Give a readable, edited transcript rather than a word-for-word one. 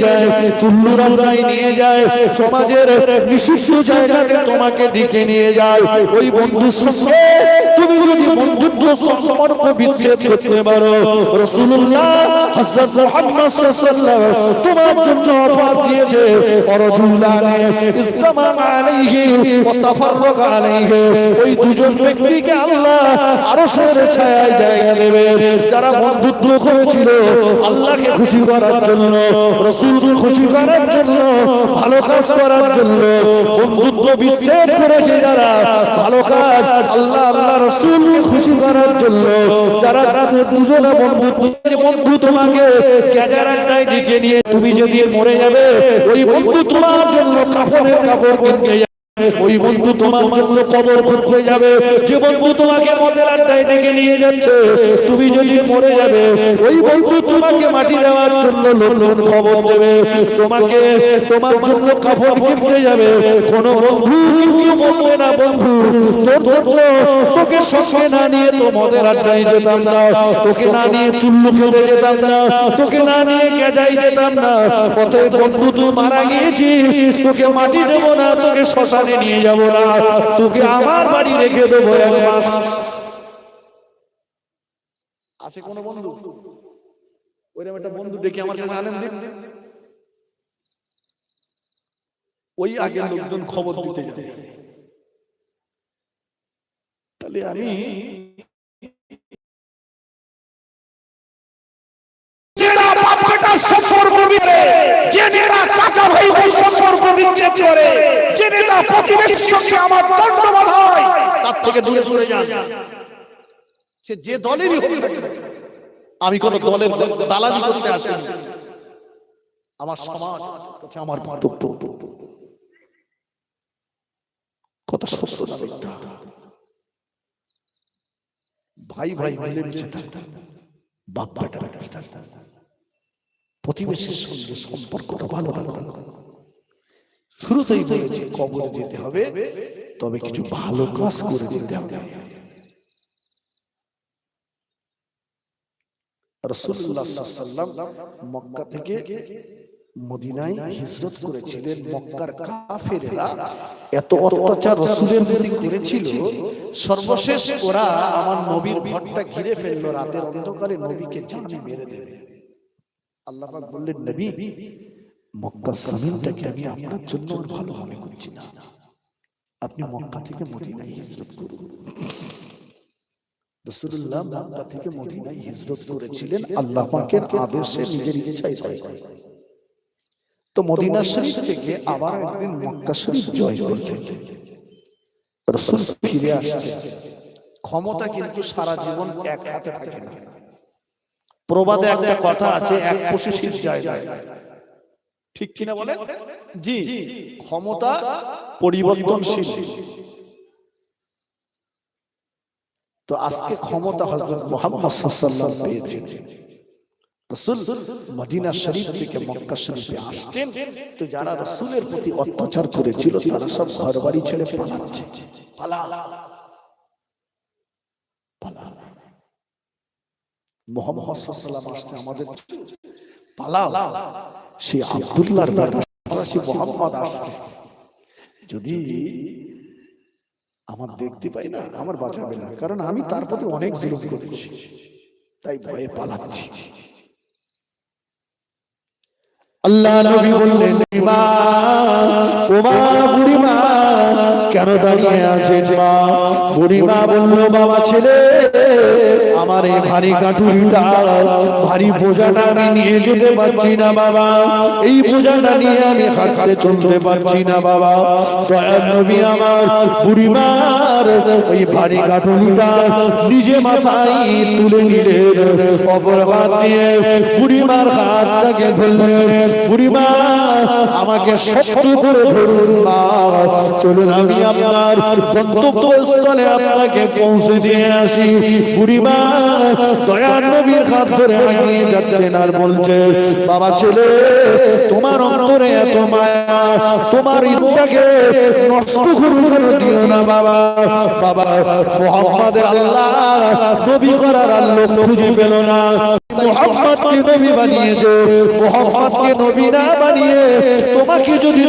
যায়, চুল্লুর আড্ডায় নিয়ে যায়, সমাজের নিষিদ্ধ জায়গাতে তোমাকে ডেকে নিয়ে যায়। ওই বন্ধুর সঙ্গে তুমি যদি বন্ধুত্ব সম্পর্ক বিচ্ছেদ করতে পারো, রাসূলুল্লাহ হযরত মুহাম্মদ সাল্লাল্লাহু আলাইহি ওয়াসাল্লাম তোমার জন্য অফার দিয়েছে, ওয়ারাজুলানি ইসতামা আলাইহি ওয়া তাফাররাকা আলাইহি। ওই দুজন ব্যক্তিকে আল্লাহ আরশের ছায়ায় জায়গা দেবে, যারা বন্ধুত্ব করেছিল আল্লাহকে খুশি করার জন্য, রাসূলকে খুশি করার জন্য, ভালো কাজ করার জন্য। বন্ধুত্ব বিচ্ছেদ করেছে যারা, ভালো কাজ আল্লাহ আল্লাহ রাসূলকে খুশি করার জন্য যারা দুজনে বন্ধু তোমাকে গেজার আড্ডায় ডেকে নিয়ে তুমি যদি মরে যাবে, ওই বন্ধু তোমার জন্য কাফনের কাপড় কিনতে যাবে, ওই বন্ধু তোমার জন্য কবর খুঁড়তে যাবে। যে বন্ধু তোমাকে মদের আড্ডায় ডেকে নিয়ে যাচ্ছে, তুমি যদি মরে যাবে, ওই বন্ধু তোমাকে মাটি দেওয়ার জন্য লোন খবর দেবে, তোমাকে তোমার জন্য কাফন কিনতে যাবে। কোন বন্ধু কিন্তু বলবে না বন্ধু তোর জন্য তোকে সঙ্গে না নিয়ে তো মদের আড্ডায় যেতাম না, তোকে না নিয়ে চুল্লু খেতে যেতাম না, তোকে না নিয়ে গেজাই যেতাম না। অতএব বন্ধু তুই মারা গিয়েছিস, তোকে মাটি দেবো না, তোকে শ্মশানে নিয়ে যাব না, তোকে আমার বাড়ি রেখে দেবো 1 মাস। আছে কোন বন্ধু? ওইরকম একটা বন্ধু ডেকে আমার কাছে আনেন দিন, ওই আগে লোকজন খবর দিতে যাবে। তাহলে আমি সম্পর্ক বিরে, যে নেতা চাচা ভাই সম্পর্ক বিচ্ছেদ করে, যে নেতা প্রতিবেশীর সঙ্গে আমার দণ্ডবাদ হয়, তার থেকে দূরে সরে যান। সে যে দলেরই হোক, আমি কোন দলের দালালি করতে আসিনি। আমার সমাজ কাছে আমার বক্তব্য কথা সত্য না মিথ্যা, ভাই ভাই মিলেমিশে থাকতে, বাপ বেটা প্রতিবেশীর সঙ্গে সম্পর্কটা ভালো রাখো। শুরুতেই বলেছি কবরে যেতে হবে, তবে কিছু ভালো কাজ করে যেতে হবে। রাসূলুল্লাহ সাল্লাল্লাহু আলাইহি ওয়াসাল্লাম মক্কা থেকে মদিনায় হিজরত করেছিলেন। মক্কার কাফেররা এত অত্যাচার রাসূলের প্রতি করেছিল, সর্বশেষ ওরা আমার নবীর ঘরটা ঘিরে ফেললো, রাতের অন্ধকারে নবীকে জানে মেরে দেবে। আল্লাহ পাক বললেন, নবী মক্কা জমিনটাকে আমি আপনার জন্য ভালো মনে করছি না, আপনি মক্কা থেকে মদিনায় হিজরত করুন। রাসূলুল্লাহ মক্কা থেকে মদিনায় হিজরত করেছিলেন আল্লাহ পাকের আদেশে, নিজের ইচ্ছায় নয়। তো মদিনা শরীফ থেকে আবার একদিন মক্কা শরীফ জয় করলেন। রাসূল ফিরে আসছে। ক্ষমতা কিন্তু সারা জীবন এক হাতে থাকে না। প্রবাদে একটা কথা আছে, এক কোষে শীত যায় না, ঠিক কিনা বলেন? জি, ক্ষমতা পরিবর্তনশীল। তো আজকে ক্ষমতা হযরত মুহাম্মদ সাল্লাল্লাহু আলাইহি ওয়াসাল্লাম পেয়েছেন। রাসূল মদিনা শরীফ থেকে মক্কা শরীফে আসছেন, তো যারা রাসূলের প্রতি অত্যাচার করেছিল তারা সব ঘরবাড়ি ছেড়ে পালাচ্ছে। পালা পালা, মুহাম্মদ সাল্লাল্লাহু আলাইহি ওয়াসাল্লাম আসছে আমাদের পালাও। সেই আব্দুল্লাহর বেটা ফরাসি মুহাম্মদ আসছে, যদি আমার দেখতে পাই না আমার বাঁচাবে না, কারণ আমি তার প্রতি অনেক জুলুম করেছি, তাই ভয়ে পালাচ্ছি। আল্লাহ নবী বললেন, মা ও মা, বুড়ি মা কেন দাঁড়িয়ে আছেন? মা বুড়ি মা বলল, বাবা ছেলে আমার এই ভারী কাঠুরিটা, ভারী বোঝাটা আমি নিয়ে যেতে পারছি না বাবা, এই বোঝাটা নিয়ে আমি হাঁটতে চলতে পারছি না বাবা। দয়ার নবী আমার বুড়ি মার ওই ভারী কাঠুরিটা নিজে মাথায় তুলে নিলেন, অপর হাত দিয়ে বুড়ি মার হাতটাকে ধরলেন। বুড়ি মা আমাকে শক্ত করে ধরুন মা, চলুন আমি আপনার গন্তব্যস্থলে আপনাকে পৌঁছে দিয়ে আসি। বুড়ি মা দয়ার নবীর হাত ধরে এগিয়ে যাচ্ছেন আর বলছে, বাবা ছেলে তোমার অন্তরে এত মায়া, তোমার ইচ্ছাকে নষ্ট করে দিও না বাবা। বাবা মুহাম্মদের আল্লাহ নবী করার আর লোক খুঁজে পেল না। মুহাম্মদকে নবী বানিয়েছে মুহাম্মদকে নবী না বানিয়ে তোমাকে যদি